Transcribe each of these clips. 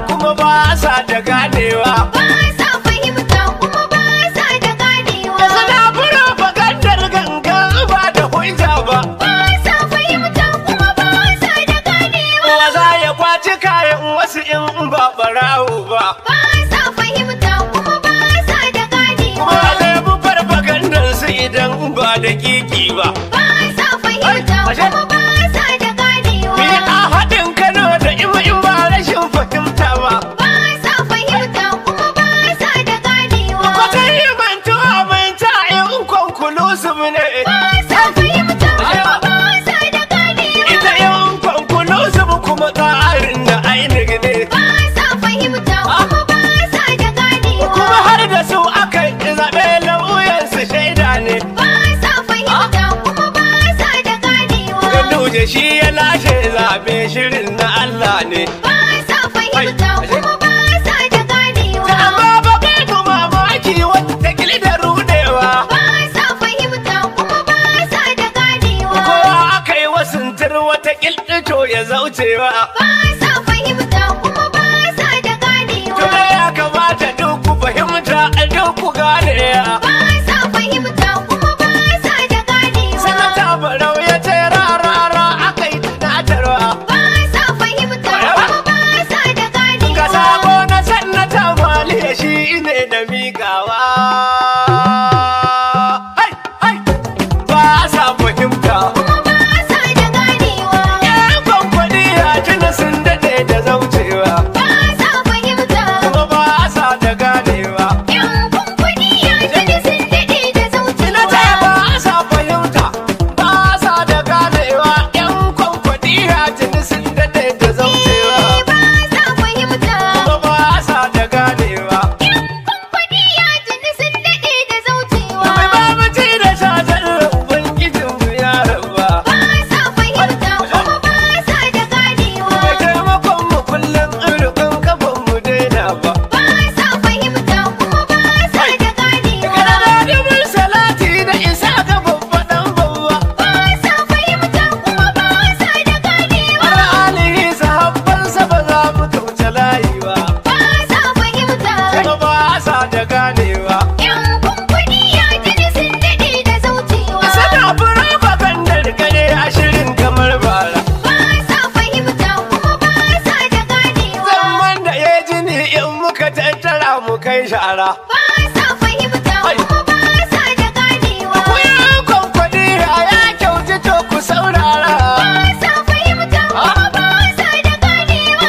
kuma ba sa da ganewa. ba sa fahimta kuma ba sa da ganewa. Da suna propagandar gangan ba da hujja ba. Ba sa fahimta kuma ba sa da ganewa. Wa za ya kwaci kayan wasu in ba barawo ba. Ba sa fahimta kuma ba sa da ganewa. Kuma zai bi farfagandar su idan ba da kiki ba. Ba sa fahimta kuma ba sa da ganewa. Ni a haɗin Kano da in ba rashin fahimta ba. Ba sa fahimta kuma ba sa da ganewa. Kwata yi mantuwa manta in kwankulu su ne. Ba sa fahimta kuma ba sa da ganewa. Ita in kwankulu su kuma tsarin da ainihin ne. Ba sa fahimta kuma ba sa da ganewa. Kuma har da su aka yi zaɓe lauyansu shaida ne. Ba sa fahimta kuma ba sa da ganewa. Ganduje shi ya lashe zaɓe shirin na Allah ne. Ba sa fahimta kuma ba sa da ganewa. Ta amma ba babu mamaki wata ta kili da rudewa. Ba sa fahimta kuma ba sa da ganewa. Kowa aka yi wasuntar wata kilɗito ya zaucewa. Ba sa fahimta kuma ba sa da ganewa. Tuna ya kamata duk ku fahimta duk ku gane. Ba sa fahimta kuma ba sa da ganewa. Sanata Barau ya ce rarara aka yi tunatarwa. Ba sa fahimta kuma ba sa da Ga ganewa. sako na Sanata Maliya shi ne da miƙawa. Hai, hai, ba sa fahimta. Kuma ba sa da ganewa. Yan kwamfani ya tuna sun daɗe da zaucewa. Ba sa fahimta. Kuma ba sa da ganewa. Yan kumfani ya tuni sun daɗe da Ina ce zaucewa. ba sa fahimta, ba sa da ganewa. Yan kwamfani ya tuni sun daɗe da zaucewa. Ba sa fahimta. Kuma ba sa da ganewa. Yan kumfani ya tuni sun daɗe da zaucewa. Mai mamaci da shazar Ubangijinmu ya raba. Ba sa fahimta kuma ba sa da ganewa. Mai taimakon mu kullum irkun kafan mu daina ba. Ba sa fahimta kuma ba sa da ganewa. Kana da mun salati da isa ga babban babba. Ba sa fahimta kuma ba sa da ganewa. Har alihi sahabbansa ba za mu kauce layi ba. Ba sa fahimta. Kuma ba sa da ganewa. Yan kumfani ya tuni sun daɗe da zaucewa. Sana propagandar kare a shirin kamar bara. Ba sa fahimta kuma ba sa da ganewa. Zaman da ya jini in muka tattara mu kai shara. Ba sa fahimta kuma ba sa da ganewa. Ku yi kwankwaɗi a ya kyauci to ku saurara. Ba sa fahimta kuma ba sa da ganewa.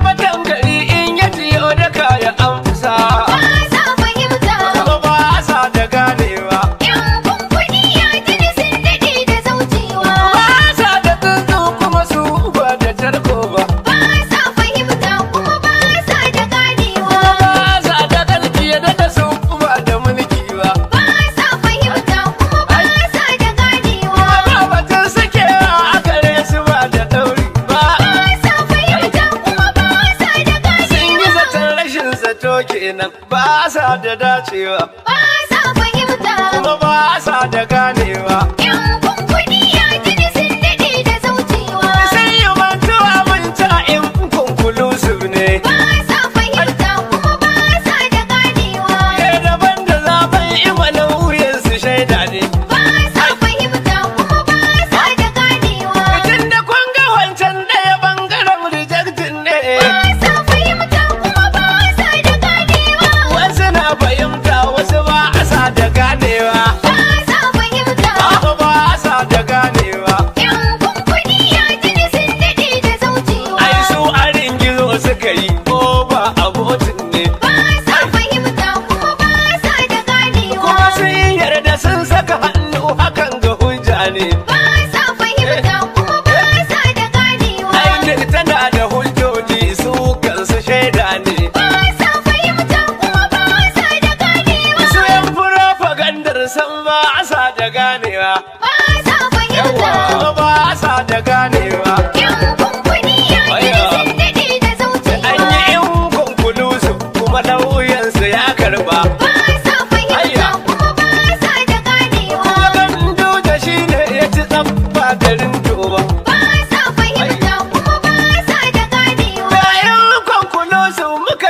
Fatan gari in ya jiyo da kaya amsa. Ba sa fahimta. Kuma ba sa da ganewa. Yan kumfani ya tuni sun daɗe da zaucewa. Ba sa da tsuntsu kuma su ba da tarko ba. Ba sa fahimta kuma ba sa da ganewa. Ba sa da ƙarfi da su ba da mulki ba. Ba sa fahimta kuma ba sa da ganewa. Ba batun sakewa a gare su ba da ɗauri ba. Ba sa fahimta kuma ba sa da Sun yi ganewa. zaton rashin zato kenan ba sa da dacewa. Ba sa fahimta. Kuma ba sa da ganewa. Yan kumfani ya tuni sun daɗe da zaucewa. Sai yi mantuwa manta in conclusive ne. Ba sa fahimta kuma ba sa da ganewa. Ke daban da zaben imanin wuyansu shaida ne. Ba sa fahimta kuma ba sa da ganewa. Tun da kun ga wancan ɗaya ɓangaren rejectin ne. Ba sa fahimta kuma ba sa da ganewa. Wasu na fahimta wasu ba a sa da ganewa. Ba sa fahimta. Ba sa da ganewa. Yan kumfani ya tuni sun daɗe da zaucewa. Ai su arin gizo suka yi ko ba abotin ne. Ba sa fahimta kuma ba sa da ganewa. Kuma sun yarda sun saka hannu hakan ga hujja ne. Ba sa fahimta kuma ba sa da ganewa. Ai tana da hujjoji su kansu shaida ne. Ba sa fahimta kuma ba sa da ganewa. Su yan propagandar san ba a sa da ganewa. Ba sa fahimta. Yawa ba a sa da ganewa. Yan kumfani ya tuni sun daɗe da zaucewa. An yi in konkulusu kuma lauyansu ya karba. Ba sa fahimta kuma ba sa da ganewa. Kuma gandu da shi ne ya ci tsabba garin toba. Ba sa fahimta kuma ba sa da ganewa. Bayan konkulusu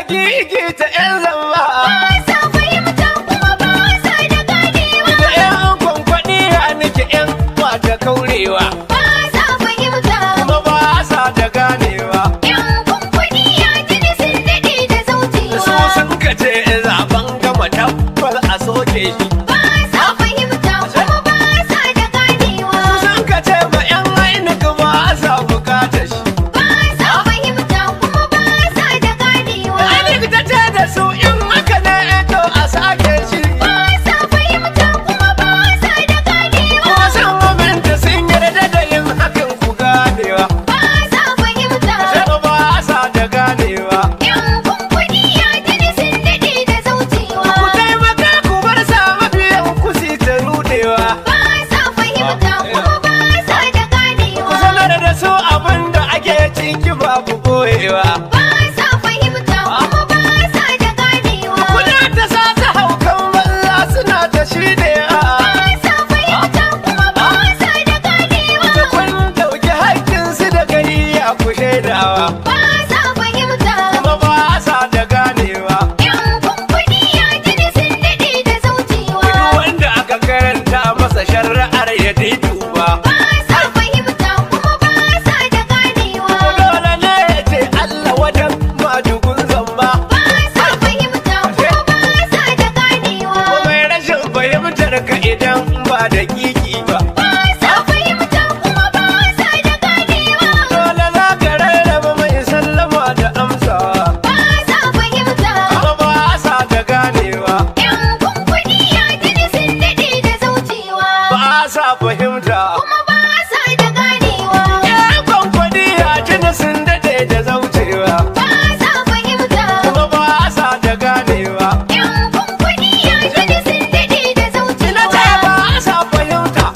gigi ta 'yan zamba. ba sa fahimta kuma ba sa da ganewa. Da 'yan kwankwaɗi a nake 'yan wata kaurewa. Ba sa fahimta Kuma ba sa da ganewa. yan kunkuɗi ya tuni sun daɗe da zaucewa. Su sun kace zaben gama tabbas a soke shi. Ba sa fahimta kuma ba sa da ganewa. Sun kace ba 'yan ainihin ba sa bukatar shi. Ba sa fahimta kuma ba sa da ganewa. Ainihin ta ce da su in haka ne to a sake shi. Ba sa fahimta kuma ba sa da ganewa. Kuma sun aminta sun yarda da yin hakan ku ganewa. Ba sa fahimta Sai ba sa da ganewa. yan kunkuɗi ya tuni sun daɗe da zaucewa. Ku taimaka ku bar sa mabiyan ku si ta rudewa. Ba sa fahimta kuma ba sa da Ku ganewa. sanar da su abin da ake ciki babu boyewa. Ba sa fahimta kuma ba sa da ganewa. Kuna ta sa ta haukan banza suna ta shidewa. Ba sa fahimta kuma ba sa da ganewa. Da kun dauki haƙƙinsu da gayya ku shaidawa. Ba sa fahimta Kuma ba sa da ganewa. yan kunkuɗi ya tuni sun daɗe da zaucewa. Duk wanda aka karanta masa shari'ar ya duba. Ba sa fahimta kuma ba sa da ganewa. Dole ne ya ce Allah wajen madugun zamba. Ba sa fahimta kuma ba sa da ganewa. Mai rashin fahimtar ka idan ba da kiki ba. Ba sa fahimta kuma ba sa da ganewa. Dole za ka rarraba mai sallama da amsawa. Ba sa fahimta Kuma ba sa da ganewa. yan kunkuɗi ya tuni sun daɗe da zaucewa. Ba sa fahimta. Kuma ba sa da ganewa. Yan kwankwani ya tuni sun daɗe da zaucewa. Ba sa fahimta Kuma ba sa da ganewa. yan kunkuɗi ya tuni sun daɗe da Ina zaucewa. ce ba sa fahimta.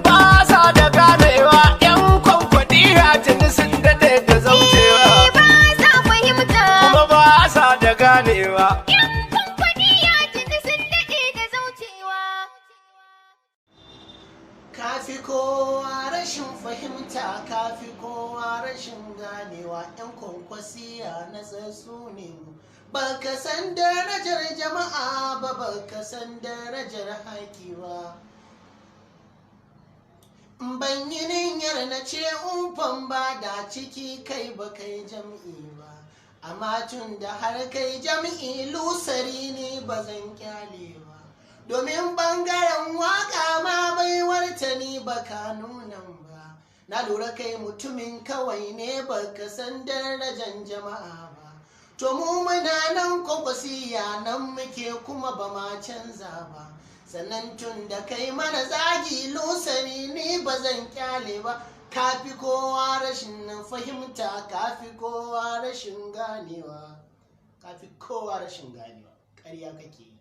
Ba sa da ganewa. Yan kwankwani ya tuni sun daɗe da zaucewa. Ba sa fahimta Kuma ba sa da ganewa. yan kunkuɗi ya tuni sun daɗe da zaucewa. Kafi kowa rashin fahimta, kafi kowa rashin ganewa, 'yan kwankwasiya na tsatsu ne mu. Baka san darajar jama'a ba, baka san darajar haƙi ba. Ban yi niyyar na ce umfan ba da ciki kai ba kai jam'i ba. Amma tun da har kai jam'i lusari ne ba zan kyale ba. Domin ɓangaren waƙa ma baiwarta ni baka nunan ba. Na lura kai mutumin kawai ne baka san darajan jama'a ba. To mu muna nan kwakwasiya nan muke kuma ba ma canza ba. Sannan tun da kai mana zagi lusari ni ba zan kyale ba. Kafi kowa rashin fahimta, kafi kowa rashin ganewa. Kafi kowa rashin ganewa. Ƙarya kake yi.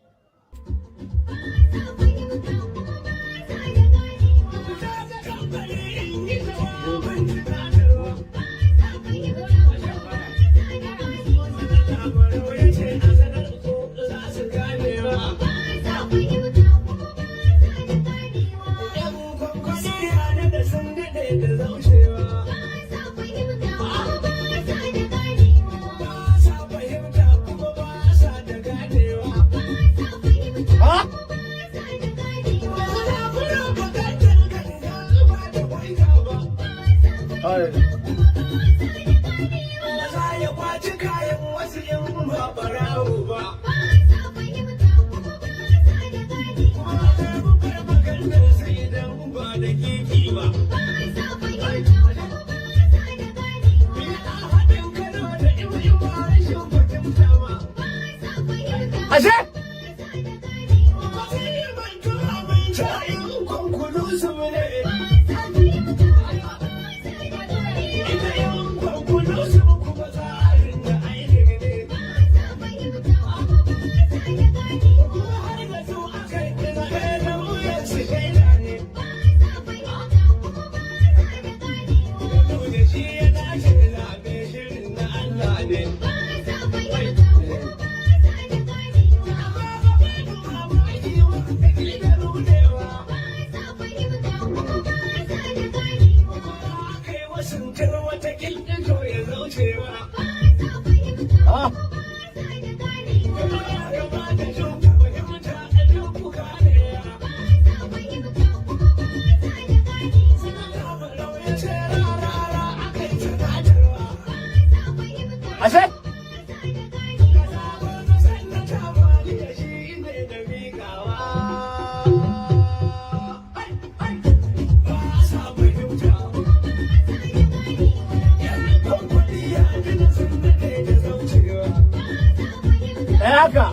Ashe? haka